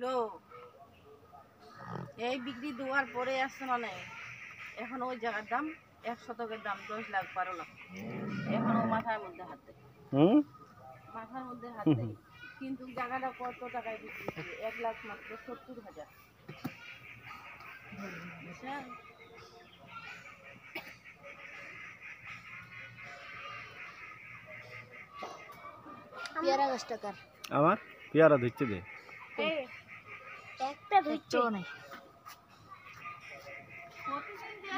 kilo এই বিক্রি দেওয়ার পরে আসছে না এখন ওই জায়গার দাম 1 শতকের দাম 10 লাখ 12 লাখ এখন ও মাথার মধ্যে হাত দেয় মাথার মধ্যে হাত দেয় কিন্তু জায়গাটা কত টাকায় বিক্রি করে 1 লাখ মাত্র 70,000 বুঝছেন পেয়ারা 10 টাকা আমার পেয়ারা ধরতে দে একটা ধরছে না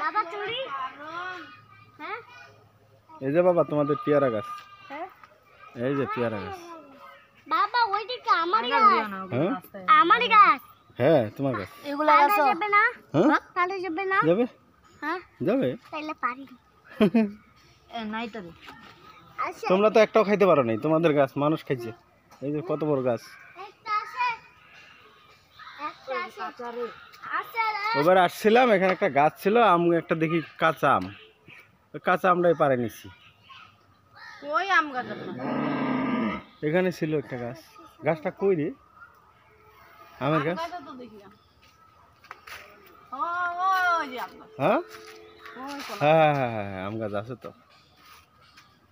বাবা চুরি হ্যাঁ এই যে বাবা তোমাদের পেয়ারা গাছ হ্যাঁ এই যে পেয়ারা গাছ বাবা ওইটা কি আমারই গাছ হ্যাঁ আমারই গাছ হ্যাঁ তোমার গাছ এগুলো গাছ যাবে না হ্যাঁ তাহলে যাবে না যাবে হ্যাঁ যাবে তাইলে পারি নাই তো আচ্ছা তোমরা তো একটাও খাইতে পারো নাই তোমাদের গাছ মানুষ খাইছে এই যে কত বড় গাছ একটা আছে কাঁচারে আছে ওবার আসছিলাম এখানে একটা গাছ ছিল আম একটা দেখি কাঁচা আম ওই কাঁচা আমটাই পারে নিছি কই আম গাছ আপনার এখানে ছিল একটা গাছ গাছটা কই রে আমের গাছ গাছটা তো দেখি না ও ওই যে আম গাছ হ্যাঁ ওই কোন হ্যাঁ হ্যাঁ হ্যাঁ হ্যাঁ, আম গাছ আছে তো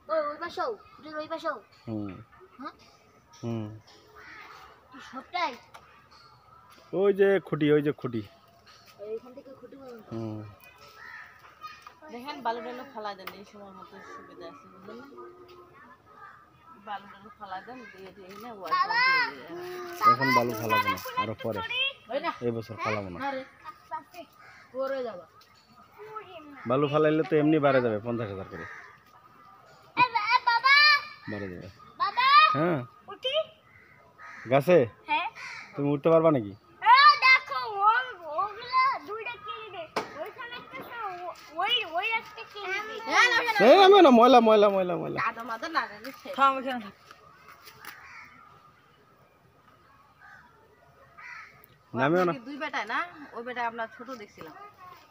ওই পাশেও ওই পাশেও হুম হ্যাঁ হুম সবটাই ওই যে খুঁটি এইখান থেকে খুঁটি পর্যন্ত হুম দেখেন বালুডালো ফালা দেন এই সময় মতো সুবিধা আছে বুঝলেন না বালুডালো ফালা দেন দিয়ে দিয়ে না এখন বালু ফালাবো না আরো পরে এই বছর ফালাবো না পরে যাবা বালু ফালাইলে তো এমনি বাড়ে যাবে 50,000 করে বাড়ে যাবে হ্যাঁ উঠি গাছে হ্যাঁ তুমি উঠতে পারবা নাকি দেখো ওগুলা দুইটা কিনে দে ওইখানে একটা ওই একটা কিনে দে এই আমি না ময়লা দাদা মাদা না রে থাম এখানে থাক নামেও না দুই বেটা না ওই বেটা আমরা ছোট দেখছিলাম